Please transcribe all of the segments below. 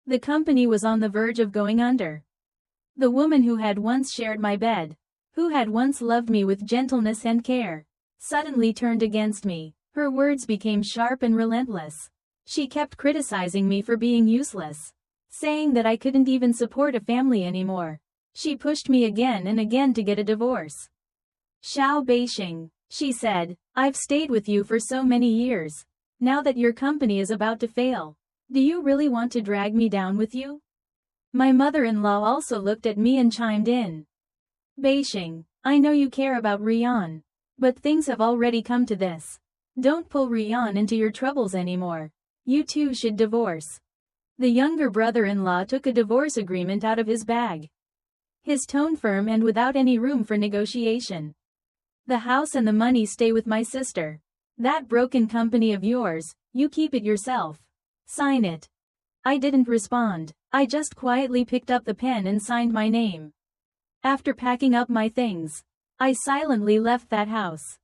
The company was on the verge of going under. The woman who had once shared my bed, who had once loved me with gentleness and care, suddenly turned against me. Her words became sharp and relentless. She kept criticizing me for being useless, saying that I couldn't even support a family anymore. She pushed me again and again to get a divorce. "Xiao Beixing," she said, "I've stayed with you for so many years. Now that your company is about to fail, do you really want to drag me down with you?" My mother-in-law also looked at me and chimed in. "Beixing, I know you care about Rian, but things have already come to this. Don't pull Rian into your troubles anymore. You two should divorce." The younger brother-in-law took a divorce agreement out of his bag, his tone firm and without any room for negotiation. "The house and the money stay with my sister. That broken company of yours, you keep it yourself. Sign it." I didn't respond. I just quietly picked up the pen and signed my name. After packing up my things, I silently left that house.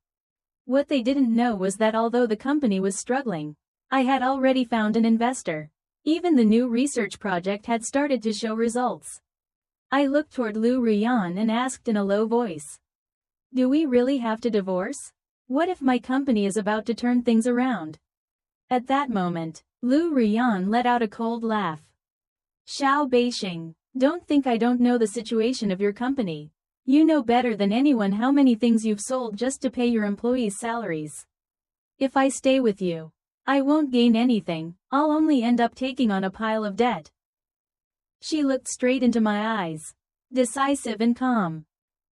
What they didn't know was that although the company was struggling, I had already found an investor. Even the new research project had started to show results. I looked toward Lu Rian and asked in a low voice, "Do we really have to divorce? What if my company is about to turn things around?" At that moment, Lu Rian let out a cold laugh. "Xiao Beixing, don't think I don't know the situation of your company. You know better than anyone how many things you've sold just to pay your employees' salaries. If I stay with you, I won't gain anything, I'll only end up taking on a pile of debt." She looked straight into my eyes, decisive and calm.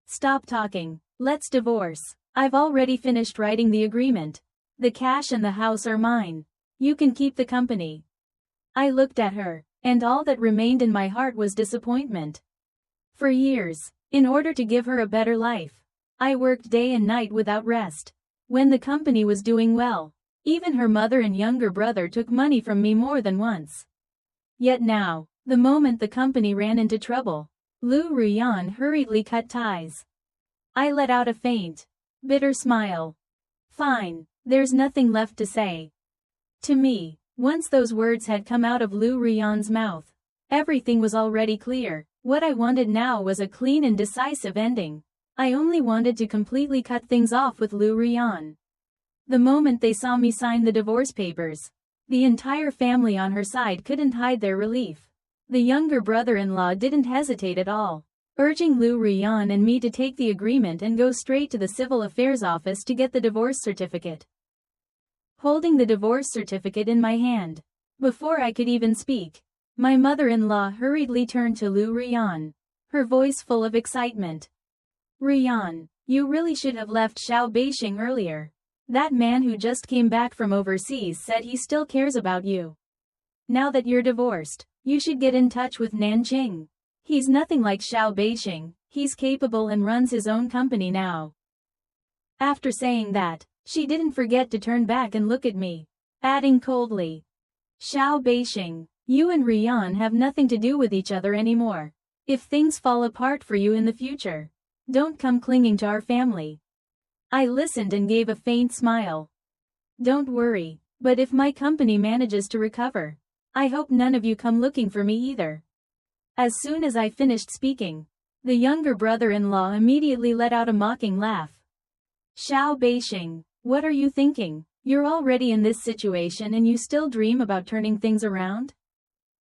"Stop talking, let's divorce. I've already finished writing the agreement. The cash and the house are mine. You can keep the company." I looked at her, and all that remained in my heart was disappointment. For years, in order to give her a better life, I worked day and night without rest. When the company was doing well, even her mother and younger brother took money from me more than once. Yet now, the moment the company ran into trouble, Lu Rian hurriedly cut ties. I let out a faint, bitter smile. "Fine, there's nothing left to say." To me, once those words had come out of Lu Rian's mouth, everything was already clear. What I wanted now was a clean and decisive ending. I only wanted to completely cut things off with Lu Rian. The moment they saw me sign the divorce papers, the entire family on her side couldn't hide their relief. The younger brother-in-law didn't hesitate at all, urging Lu Rian and me to take the agreement and go straight to the civil affairs office to get the divorce certificate. Holding the divorce certificate in my hand, before I could even speak, my mother-in-law hurriedly turned to Lu Rian, her voice full of excitement. "Rian, you really should have left Xiao Beixing earlier. That man who just came back from overseas said he still cares about you. Now that you're divorced, you should get in touch with Nanjing. He's nothing like Xiao Beixing, he's capable and runs his own company now." After saying that, she didn't forget to turn back and look at me, adding coldly, "Xiao Beixing, you and Rian have nothing to do with each other anymore. If things fall apart for you in the future, don't come clinging to our family." I listened and gave a faint smile. "Don't worry, but if my company manages to recover, I hope none of you come looking for me either." As soon as I finished speaking, the younger brother-in-law immediately let out a mocking laugh. "Xiao Beixing, what are you thinking? You're already in this situation and you still dream about turning things around?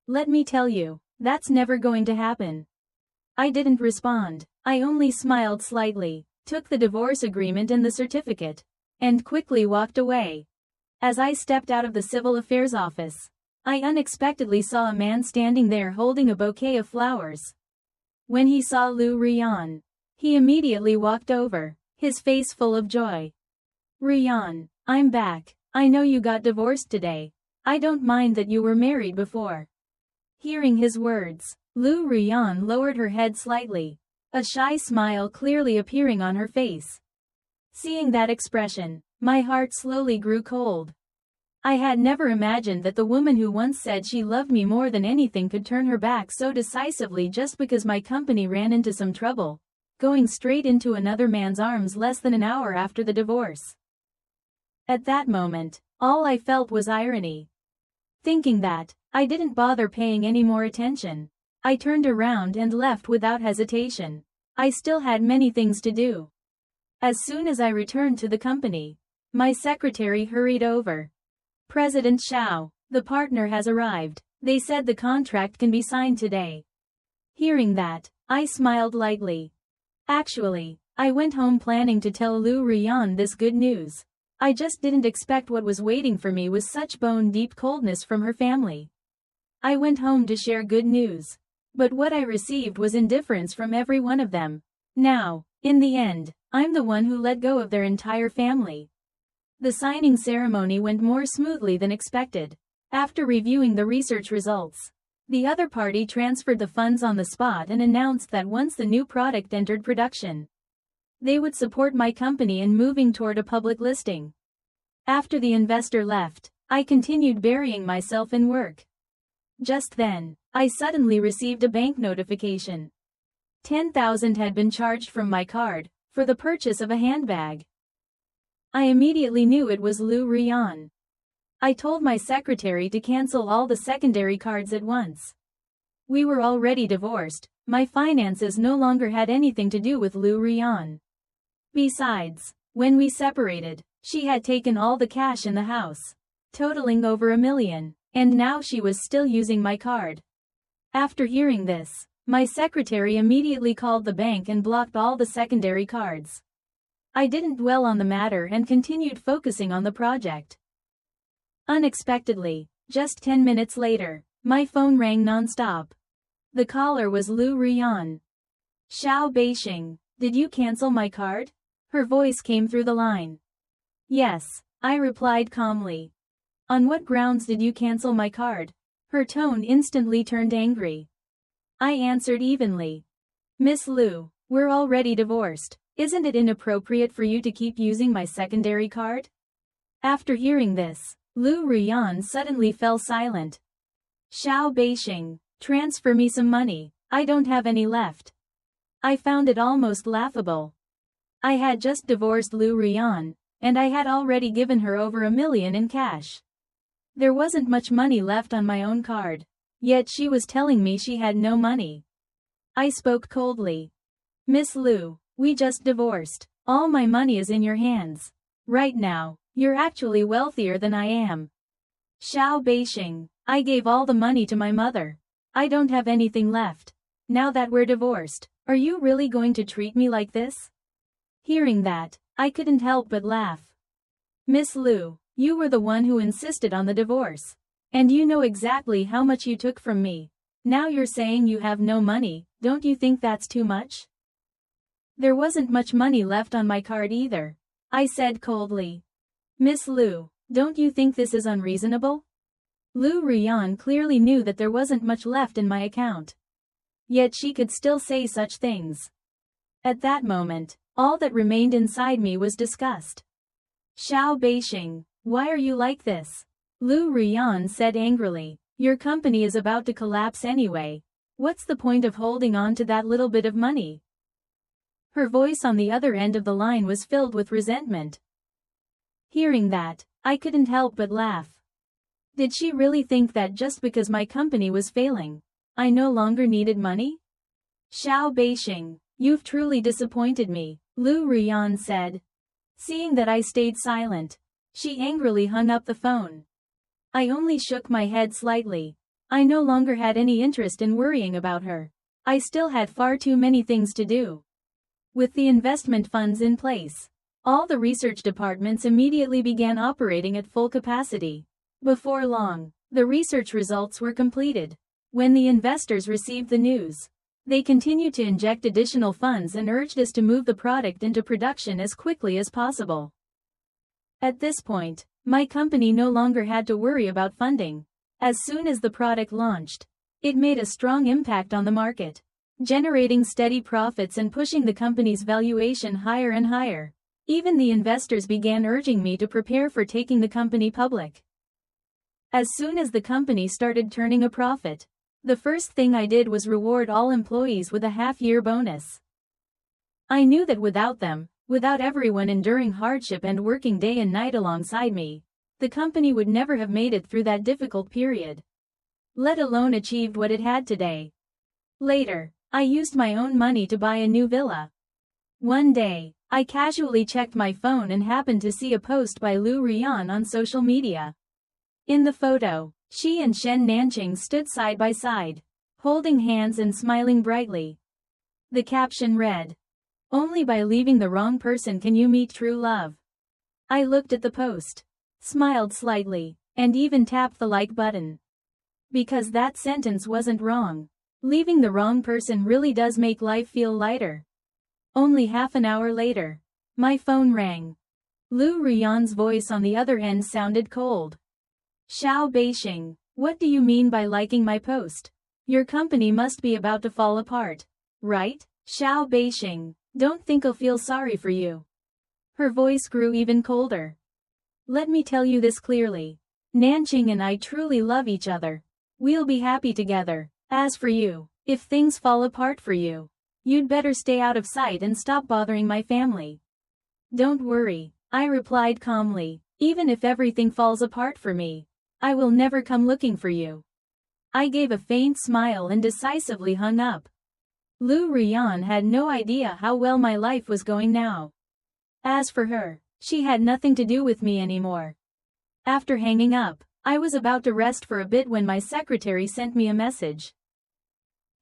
Let me tell you, that's never going to happen." I didn't respond. I only smiled slightly, took the divorce agreement and the certificate, and quickly walked away. As I stepped out of the civil affairs office, I unexpectedly saw a man standing there holding a bouquet of flowers. When he saw Lu Rian, he immediately walked over, his face full of joy. "Rian, I'm back. I know you got divorced today. I don't mind that you were married before." Hearing his words, Lu Rian lowered her head slightly, a shy smile clearly appearing on her face. Seeing that expression, my heart slowly grew cold. I had never imagined that the woman who once said she loved me more than anything could turn her back so decisively just because my company ran into some trouble, going straight into another man's arms less than an hour after the divorce. At that moment, all I felt was irony. Thinking that, I didn't bother paying any more attention. I turned around and left without hesitation. I still had many things to do. As soon as I returned to the company, my secretary hurried over. President Xiao, the partner has arrived. They said the contract can be signed today. Hearing that, I smiled lightly. Actually, I went home planning to tell Lu Rian this good news. I just didn't expect what was waiting for me with such bone-deep coldness from her family. I went home to share good news. But what I received was indifference from every one of them. Now, in the end, I'm the one who let go of their entire family. The signing ceremony went more smoothly than expected. After reviewing the research results, the other party transferred the funds on the spot and announced that once the new product entered production, they would support my company in moving toward a public listing. After the investor left, I continued burying myself in work. Just then, I suddenly received a bank notification. 10,000 had been charged from my card for the purchase of a handbag. I immediately knew it was Lu Rian. I told my secretary to cancel all the secondary cards at once. We were already divorced. My finances no longer had anything to do with Lu Rian. Besides, when we separated, she had taken all the cash in the house, totaling over $1 million, and now she was still using my card. After hearing this, my secretary immediately called the bank and blocked all the secondary cards. I didn't dwell on the matter and continued focusing on the project. Unexpectedly, just 10 minutes later, my phone rang non-stop. The caller was Lu Rian. Xiao Beixing, did you cancel my card? Her voice came through the line. Yes, I replied calmly. On what grounds did you cancel my card? Her tone instantly turned angry. I answered evenly. Miss Lu, we're already divorced. Isn't it inappropriate for you to keep using my secondary card? After hearing this, Lu Rian suddenly fell silent. Xiao Beixing, transfer me some money, I don't have any left. I found it almost laughable. I had just divorced Lu Rian, and I had already given her over $1 million in cash. There wasn't much money left on my own card, yet she was telling me she had no money. I spoke coldly. Miss Lu, we just divorced. All my money is in your hands. Right now, you're actually wealthier than I am. Xiao Beixing, I gave all the money to my mother. I don't have anything left. Now that we're divorced, are you really going to treat me like this? Hearing that, I couldn't help but laugh. Miss Lu, you were the one who insisted on the divorce. And you know exactly how much you took from me. Now you're saying you have no money, don't you think that's too much? There wasn't much money left on my card either. I said coldly. Miss Lu, don't you think this is unreasonable? Lu Rian clearly knew that there wasn't much left in my account. Yet she could still say such things. At that moment, all that remained inside me was disgust. Xiao Beixing, why are you like this? Lu Rian said angrily. Your company is about to collapse anyway. What's the point of holding on to that little bit of money? Her voice on the other end of the line was filled with resentment. Hearing that, I couldn't help but laugh. Did she really think that just because my company was failing, I no longer needed money? Xiao Beixing, you've truly disappointed me, Lu Rian said. Seeing that I stayed silent, she angrily hung up the phone. I only shook my head slightly. I no longer had any interest in worrying about her. I still had far too many things to do. With the investment funds in place, all the research departments immediately began operating at full capacity. Before long, the research results were completed. When the investors received the news, they continued to inject additional funds and urged us to move the product into production as quickly as possible. At this point, my company no longer had to worry about funding. As soon as the product launched, it made a strong impact on the market, generating steady profits and pushing the company's valuation higher and higher. Even the investors began urging me to prepare for taking the company public. As soon as the company started turning a profit, the first thing I did was reward all employees with a half-year bonus. I knew that without them, without everyone enduring hardship and working day and night alongside me, the company would never have made it through that difficult period. let alone achieved what it had today. Later, I used my own money to buy a new villa. One day, I casually checked my phone and happened to see a post by Lu Rian on social media. In the photo, she and Shen Nanqing stood side by side, holding hands and smiling brightly. The caption read, "Only by leaving the wrong person can you meet true love." I looked at the post, smiled slightly, and even tapped the like button. Because that sentence wasn't wrong. Leaving the wrong person really does make life feel lighter. Only half an hour later, my phone rang. Lu Rian's voice on the other end sounded cold. "Xiao Beixing, what do you mean by liking my post? Your company must be about to fall apart, right? Xiao Beixing, don't think I'll feel sorry for you." Her voice grew even colder. "Let me tell you this clearly. Nanqing and I truly love each other. We'll be happy together. As for you, if things fall apart for you, you'd better stay out of sight and stop bothering my family." "Don't worry," I replied calmly. "Even if everything falls apart for me, I will never come looking for you." I gave a faint smile and decisively hung up. Lu Rian had no idea how well my life was going now. As for her, she had nothing to do with me anymore. After hanging up, I was about to rest for a bit when my secretary sent me a message.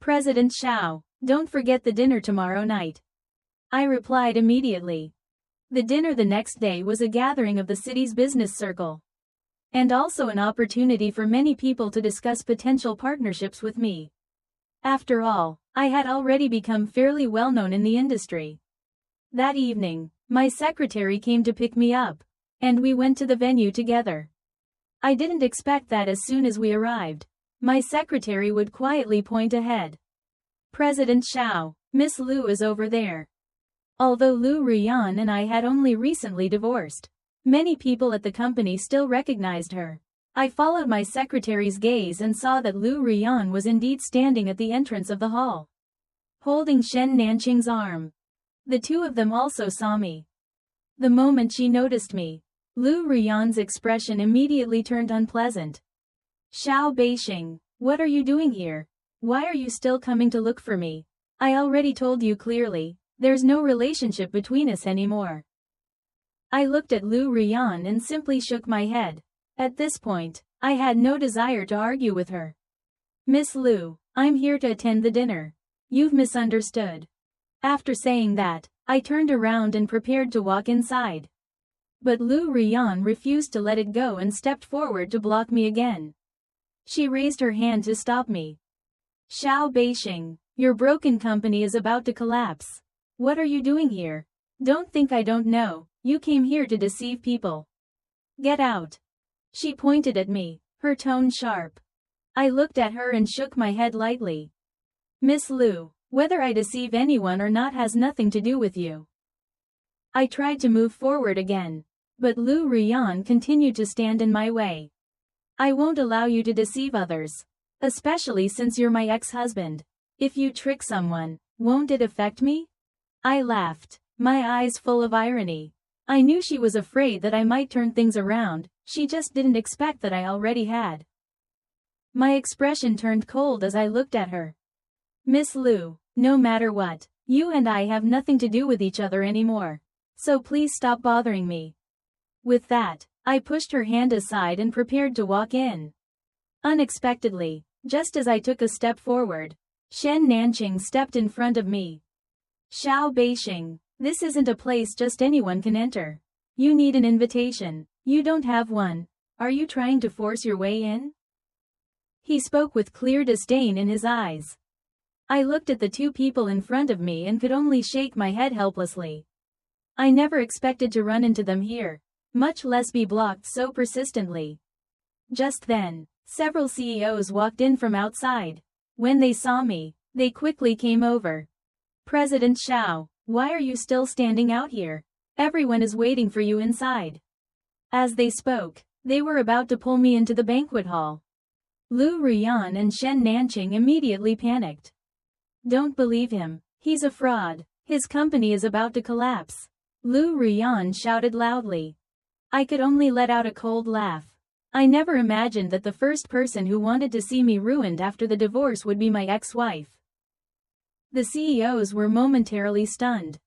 "President Xiao, don't forget the dinner tomorrow night." I replied immediately. The dinner the next day was a gathering of the city's business circle, and also an opportunity for many people to discuss potential partnerships with me. After all, I had already become fairly well known in the industry. That evening, my secretary came to pick me up, and we went to the venue together. I didn't expect that as soon as we arrived, my secretary would quietly point ahead. "President Xiao, Miss Lu is over there." Although Lu Rian and I had only recently divorced, many people at the company still recognized her. I followed my secretary's gaze and saw that Lu Rian was indeed standing at the entrance of the hall, holding Shen Nanqing's arm. The two of them also saw me. The moment she noticed me, Lu Rian's expression immediately turned unpleasant. "Xiao Beixing, what are you doing here? Why are you still coming to look for me? I already told you clearly, there's no relationship between us anymore." I looked at Lu Rian and simply shook my head. At this point, I had no desire to argue with her. "Miss Lu, I'm here to attend the dinner. You've misunderstood." After saying that, I turned around and prepared to walk inside. But Lu Rian refused to let it go and stepped forward to block me again. She raised her hand to stop me. "Xiao Beixing, your broken company is about to collapse. What are you doing here? Don't think I don't know, you came here to deceive people. Get out." She pointed at me, her tone sharp. I looked at her and shook my head lightly. "Miss Lu, whether I deceive anyone or not has nothing to do with you." I tried to move forward again, but Lu Rian continued to stand in my way. "I won't allow you to deceive others, especially since you're my ex-husband. If you trick someone, won't it affect me?" I laughed, my eyes full of irony. I knew she was afraid that I might turn things around, she just didn't expect that I already had. My expression turned cold as I looked at her. "Miss Lu, no matter what, you and I have nothing to do with each other anymore. So please stop bothering me." With that, I pushed her hand aside and prepared to walk in. Unexpectedly, just as I took a step forward, Shen Nanqing stepped in front of me. "Xiao Beixing, this isn't a place just anyone can enter. You need an invitation. You don't have one. Are you trying to force your way in?" He spoke with clear disdain in his eyes. I looked at the two people in front of me and could only shake my head helplessly. I never expected to run into them here, much less be blocked so persistently. Just then, several CEOs walked in from outside. When they saw me, they quickly came over. "President Xiao, why are you still standing out here? Everyone is waiting for you inside." As they spoke, they were about to pull me into the banquet hall. Lu Rian and Shen Nanqing immediately panicked. "Don't believe him, he's a fraud, his company is about to collapse," Lu Rian shouted loudly. I could only let out a cold laugh. I never imagined that the first person who wanted to see me ruined after the divorce would be my ex-wife. The CEOs were momentarily stunned.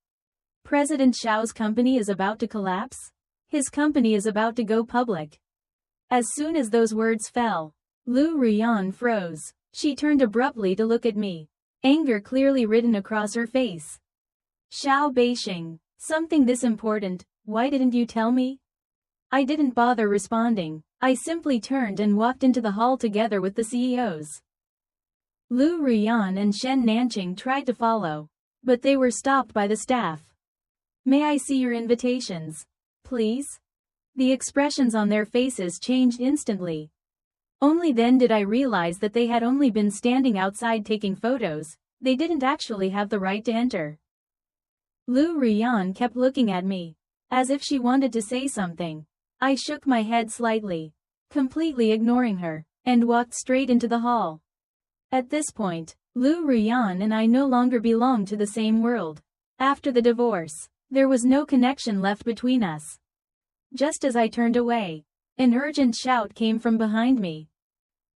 President Xiao's company is about to collapse? His company is about to go public. As soon as those words fell, Lu Ruyan froze. She turned abruptly to look at me, anger clearly written across her face. Xiao Beixing, something this important, why didn't you tell me? I didn't bother responding. I simply turned and walked into the hall together with the CEOs. Lu Ruyan and Shen Nanqing tried to follow, but they were stopped by the staff. May I see your invitations, please? The expressions on their faces changed instantly. Only then did I realize that they had only been standing outside taking photos. They didn't actually have the right to enter. Lu Ruyan kept looking at me, as if she wanted to say something. I shook my head slightly, completely ignoring her, and walked straight into the hall. At this point, Lu Ruyan and I no longer belonged to the same world. After the divorce, there was no connection left between us. Just as I turned away, an urgent shout came from behind me.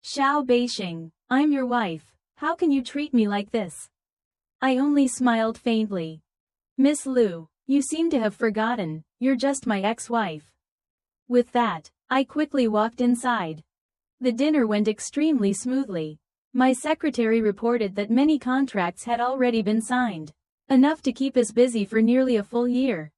Xiao Beixing, I'm your wife. How can you treat me like this? I only smiled faintly. Miss Lu, you seem to have forgotten, you're just my ex-wife. With that, I quickly walked inside. The dinner went extremely smoothly. My secretary reported that many contracts had already been signed, enough to keep us busy for nearly a full year.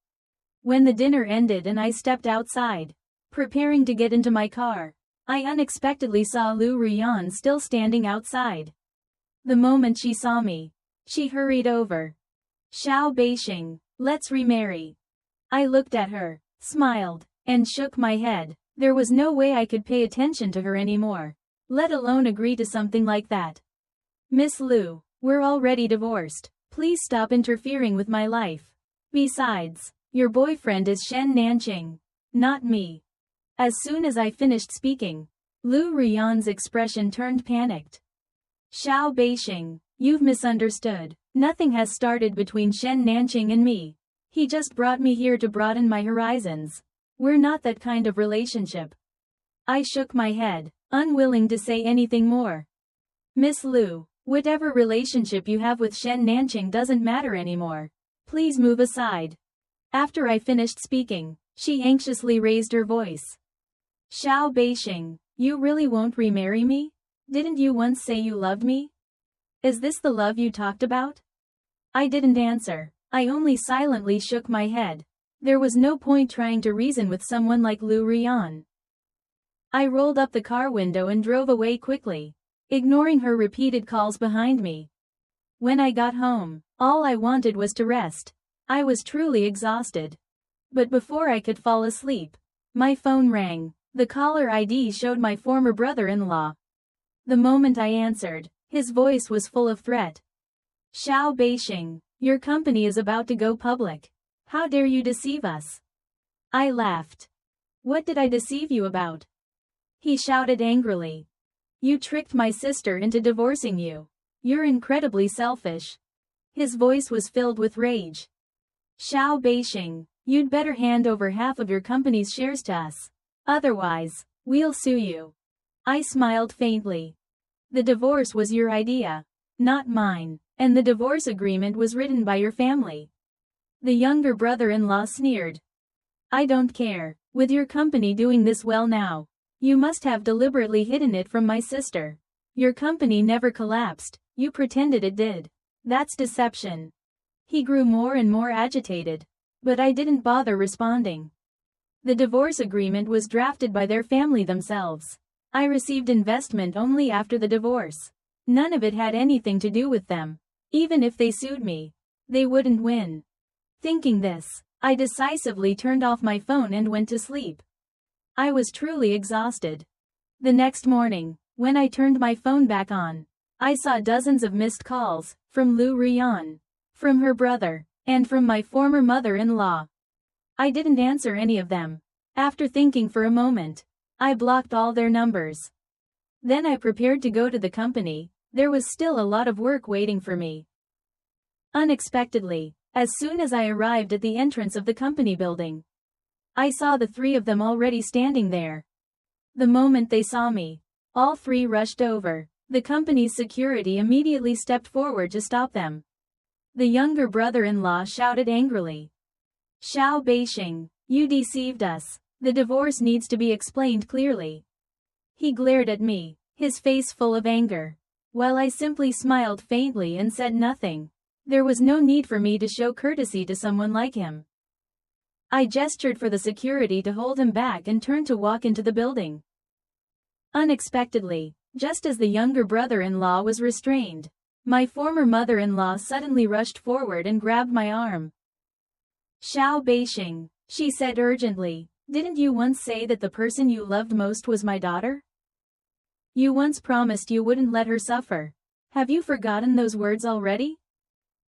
When the dinner ended and I stepped outside, preparing to get into my car, I unexpectedly saw Lu Ruyan still standing outside. The moment she saw me, she hurried over. Xiao Beixing, let's remarry. I looked at her, smiled, and shook my head. There was no way I could pay attention to her anymore, let alone agree to something like that. Miss Lu, we're already divorced. Please stop interfering with my life. Besides, your boyfriend is Shen Nanqing, not me. As soon as I finished speaking, Lu Ruyan's expression turned panicked. Xiao Beixing, you've misunderstood. Nothing has started between Shen Nanqing and me. He just brought me here to broaden my horizons. We're not that kind of relationship. I shook my head, unwilling to say anything more. Miss Lu, whatever relationship you have with Shen Nanqing doesn't matter anymore. Please move aside. After I finished speaking, she anxiously raised her voice. Xiao Beixing, you really won't remarry me? Didn't you once say you loved me? Is this the love you talked about? I didn't answer. I only silently shook my head. There was no point trying to reason with someone like Lu Ruyan. I rolled up the car window and drove away quickly, ignoring her repeated calls behind me. When I got home, all I wanted was to rest. I was truly exhausted. But before I could fall asleep, my phone rang. The caller ID showed my former brother-in-law. The moment I answered, his voice was full of threat. Xiao Beixing, your company is about to go public. How dare you deceive us? I laughed. What did I deceive you about? He shouted angrily. You tricked my sister into divorcing you. You're incredibly selfish. His voice was filled with rage. Xiao Beixing, you'd better hand over half of your company's shares to us. Otherwise, we'll sue you. I smiled faintly. The divorce was your idea, not mine, and the divorce agreement was written by your family. The younger brother-in-law sneered. I don't care. With your company doing this well now, you must have deliberately hidden it from my sister. Your company never collapsed, you pretended it did. That's deception. He grew more and more agitated, but I didn't bother responding. The divorce agreement was drafted by their family themselves. I received investment only after the divorce. None of it had anything to do with them. Even if they sued me, they wouldn't win. Thinking this, I decisively turned off my phone and went to sleep. I was truly exhausted. The next morning, when I turned my phone back on, I saw dozens of missed calls, from Lu Ruyan, from her brother, and from my former mother-in-law. I didn't answer any of them. After thinking for a moment, I blocked all their numbers. Then I prepared to go to the company. There was still a lot of work waiting for me. Unexpectedly, as soon as I arrived at the entrance of the company building, I saw the three of them already standing there. The moment they saw me, all three rushed over. The company's security immediately stepped forward to stop them. The younger brother-in-law shouted angrily, "Xiao Beixing, you deceived us. The divorce needs to be explained clearly." He glared at me, his face full of anger, while I simply smiled faintly and said nothing. There was no need for me to show courtesy to someone like him. I gestured for the security to hold him back and turned to walk into the building. Unexpectedly, just as the younger brother-in-law was restrained, my former mother-in-law suddenly rushed forward and grabbed my arm. "Xiao Beixing," she said urgently, "didn't you once say that the person you loved most was my daughter? You once promised you wouldn't let her suffer. Have you forgotten those words already?"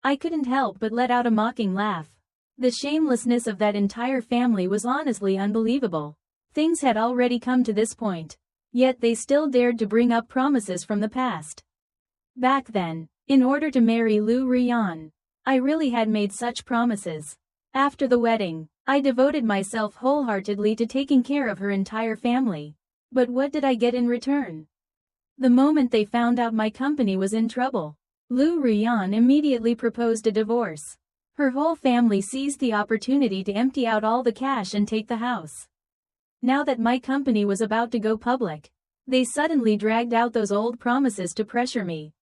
I couldn't help but let out a mocking laugh. The shamelessness of that entire family was honestly unbelievable. Things had already come to this point, yet they still dared to bring up promises from the past. Back then, in order to marry Lu Rian, I really had made such promises. After the wedding, I devoted myself wholeheartedly to taking care of her entire family. But what did I get in return? The moment they found out my company was in trouble, Lu Rian immediately proposed a divorce. Her whole family seized the opportunity to empty out all the cash and take the house. Now that my company was about to go public, they suddenly dragged out those old promises to pressure me.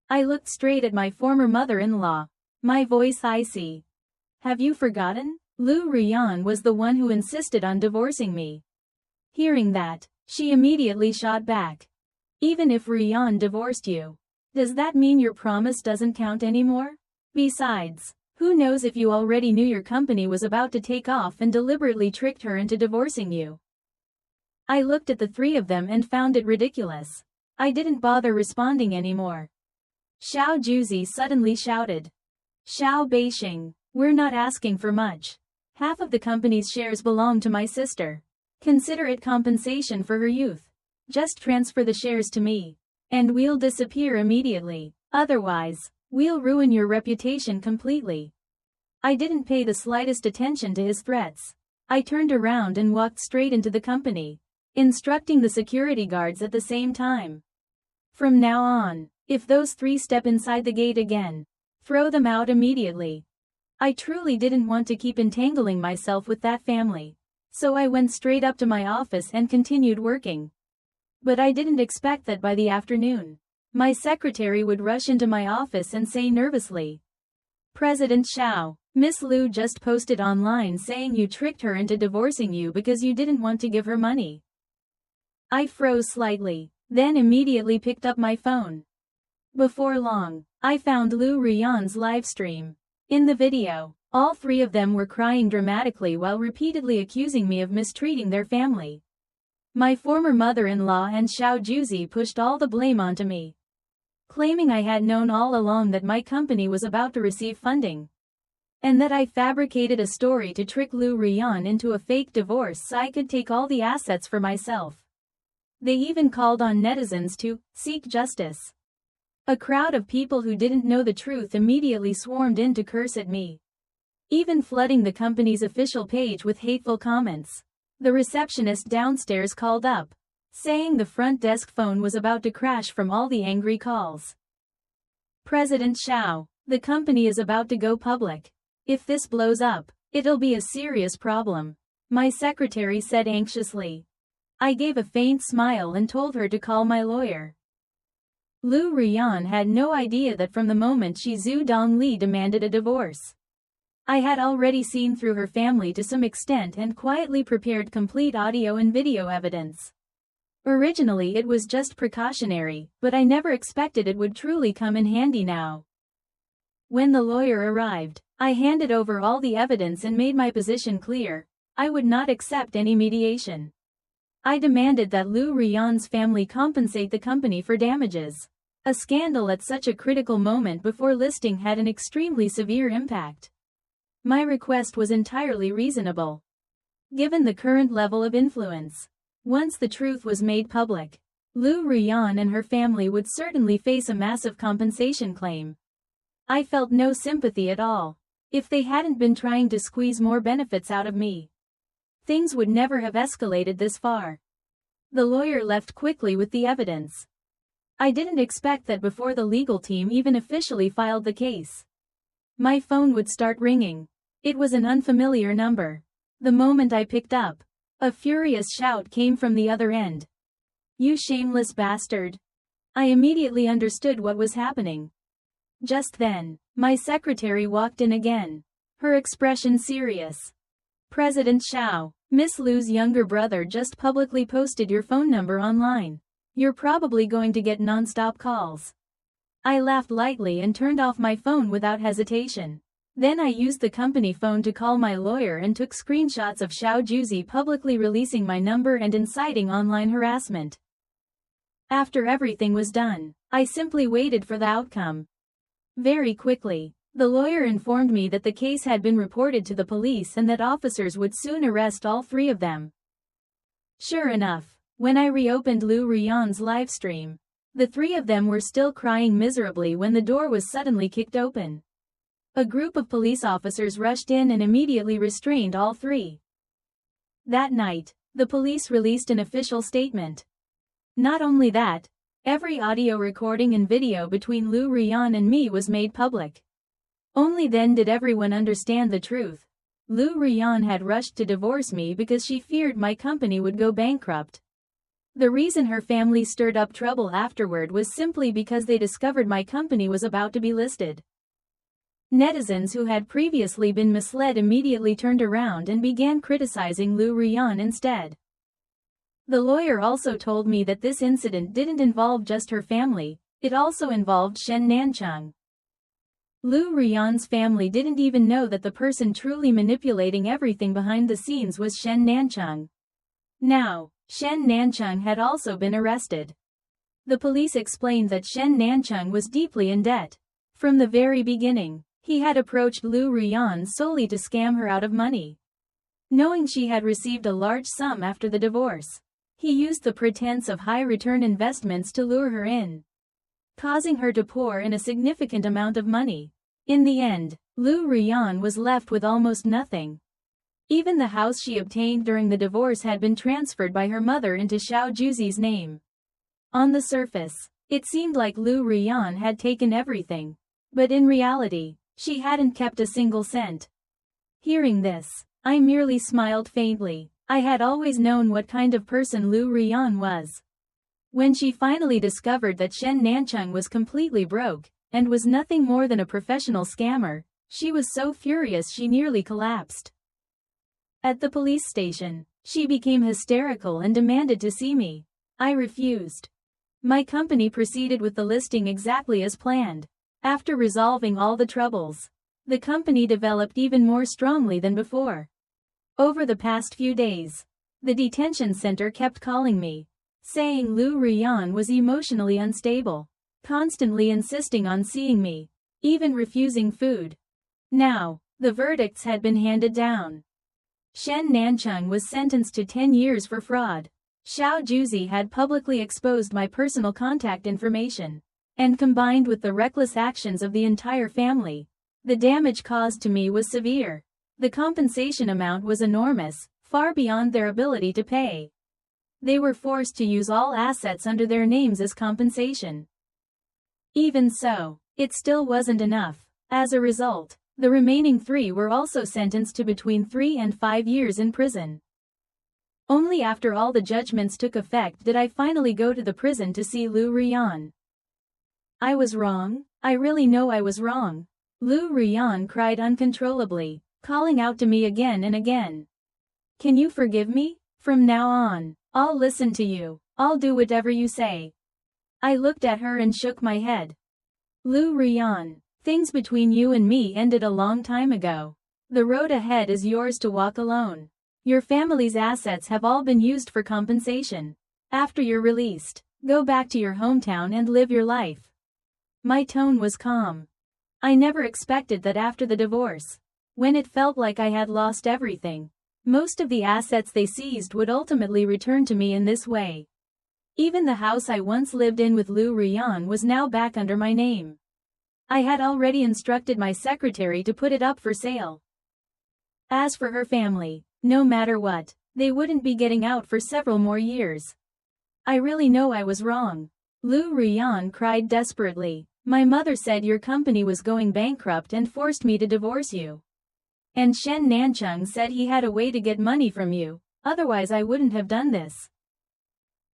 I looked straight at my former mother-in-law, my voice icy. "Have you forgotten? Lu Rian was the one who insisted on divorcing me." Hearing that, she immediately shot back. "Even if Rian divorced you, does that mean your promise doesn't count anymore? Besides, who knows if you already knew your company was about to take off and deliberately tricked her into divorcing you?" I looked at the three of them and found it ridiculous. I didn't bother responding anymore. Xiao Juzi suddenly shouted, "Xiao Beixing, we're not asking for much. Half of the company's shares belong to my sister. Consider it compensation for her youth. Just transfer the shares to me, and we'll disappear immediately. Otherwise, we'll ruin your reputation completely." I didn't pay the slightest attention to his threats. I turned around and walked straight into the company, instructing the security guards at the same time. "From now on, if those three step inside the gate again, throw them out immediately." I truly didn't want to keep entangling myself with that family, so I went straight up to my office and continued working. But I didn't expect that by the afternoon, my secretary would rush into my office and say nervously, "President Xiao, Miss Lu just posted online saying you tricked her into divorcing you because you didn't want to give her money." I froze slightly, then immediately picked up my phone. Before long, I found Lu Rian's livestream. In the video, all three of them were crying dramatically while repeatedly accusing me of mistreating their family. My former mother-in-law and Xiao Juzi pushed all the blame onto me, claiming I had known all along that my company was about to receive funding, and that I fabricated a story to trick Lu Rian into a fake divorce so I could take all the assets for myself. They even called on netizens to seek justice. A crowd of people who didn't know the truth immediately swarmed in to curse at me, even flooding the company's official page with hateful comments. The receptionist downstairs called up, saying the front desk phone was about to crash from all the angry calls. "President Xiao, the company is about to go public. If this blows up, it'll be a serious problem," my secretary said anxiously. I gave a faint smile and told her to call my lawyer. Lu Rian had no idea that from the moment Zhu Dongli demanded a divorce, I had already seen through her family to some extent and quietly prepared complete audio and video evidence. Originally it was just precautionary, but I never expected it would truly come in handy now. When the lawyer arrived, I handed over all the evidence and made my position clear. I would not accept any mediation. I demanded that Lu Rian's family compensate the company for damages. A scandal at such a critical moment before listing had an extremely severe impact. My request was entirely reasonable, given the current level of influence. Once the truth was made public, Lu Rian and her family would certainly face a massive compensation claim. I felt no sympathy at all. If they hadn't been trying to squeeze more benefits out of me, things would never have escalated this far. The lawyer left quickly with the evidence. I didn't expect that before the legal team even officially filed the case. My phone would start ringing. It was an unfamiliar number. The moment I picked up, a furious shout came from the other end. "You shameless bastard!" I immediately understood what was happening. Just then, my secretary walked in again, her expression serious. "President Xiao, Miss Lu's younger brother just publicly posted your phone number online. You're probably going to get non-stop calls." I laughed lightly and turned off my phone without hesitation. Then I used the company phone to call my lawyer and took screenshots of Xiao Juzi publicly releasing my number and inciting online harassment. After everything was done, I simply waited for the outcome. Very quickly, the lawyer informed me that the case had been reported to the police and that officers would soon arrest all three of them. Sure enough, when I reopened Lu Rian's livestream, the three of them were still crying miserably when the door was suddenly kicked open. A group of police officers rushed in and immediately restrained all three. That night, the police released an official statement. Not only that, every audio recording and video between Lu Rian and me was made public. Only then did everyone understand the truth. Lu Rian had rushed to divorce me because she feared my company would go bankrupt. The reason her family stirred up trouble afterward was simply because they discovered my company was about to be listed. Netizens who had previously been misled immediately turned around and began criticizing Lu Rian instead. The lawyer also told me that this incident didn't involve just her family, it also involved Shen Nancheng. Lu Rian's family didn't even know that the person truly manipulating everything behind the scenes was Shen Nancheng. Now, Shen Nancheng had also been arrested. The police explained that Shen Nancheng was deeply in debt. From the very beginning, he had approached Lu Rian solely to scam her out of money. Knowing she had received a large sum after the divorce, he used the pretense of high-return investments to lure her in, causing her to pour in a significant amount of money. In the end, Lu Rian was left with almost nothing. Even the house she obtained during the divorce had been transferred by her mother into Xiao Juzi's name. On the surface, it seemed like Lu Rian had taken everything, but in reality, she hadn't kept a single cent. Hearing this, I merely smiled faintly. I had always known what kind of person Lu Rian was. When she finally discovered that Shen Nancheng was completely broke, and was nothing more than a professional scammer, she was so furious she nearly collapsed. At the police station, she became hysterical and demanded to see me. I refused. My company proceeded with the listing exactly as planned. After resolving all the troubles, the company developed even more strongly than before. Over the past few days, the detention center kept calling me, saying Lu Rian was emotionally unstable, constantly insisting on seeing me, even refusing food. Now, the verdicts had been handed down. Shen Nancheng was sentenced to 10 years for fraud. Xiao Juzi had publicly exposed my personal contact information, and combined with the reckless actions of the entire family, the damage caused to me was severe. The compensation amount was enormous, far beyond their ability to pay. They were forced to use all assets under their names as compensation. Even so, it still wasn't enough. As a result, the remaining three were also sentenced to between 3 and 5 years in prison. Only after all the judgments took effect did I finally go to the prison to see Lu Rian. I was wrong, I really know I was wrong. Lu Rian cried uncontrollably, calling out to me again and again. Can you forgive me? From now on, I'll listen to you, I'll do whatever you say. I looked at her and shook my head. Lu Rian, things between you and me ended a long time ago. The road ahead is yours to walk alone. Your family's assets have all been used for compensation. After you're released, go back to your hometown and live your life. My tone was calm. I never expected that after the divorce, when it felt like I had lost everything, most of the assets they seized would ultimately return to me in this way. Even the house I once lived in with Lu Rian was now back under my name. I had already instructed my secretary to put it up for sale. As for her family, no matter what, they wouldn't be getting out for several more years. I really know I was wrong. Lu Rian cried desperately. My mother said your company was going bankrupt and forced me to divorce you. And Shen Nancheng said he had a way to get money from you, otherwise I wouldn't have done this.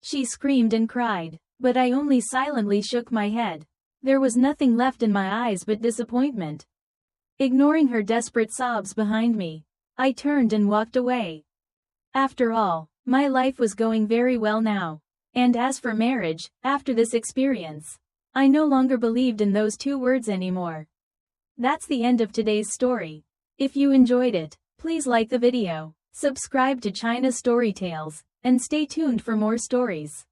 She screamed and cried, but I only silently shook my head. There was nothing left in my eyes but disappointment. Ignoring her desperate sobs behind me, I turned and walked away. After all, my life was going very well now. And as for marriage, after this experience, I no longer believed in those two words anymore. That's the end of today's story. If you enjoyed it, please like the video, subscribe to China Story Tales, and stay tuned for more stories.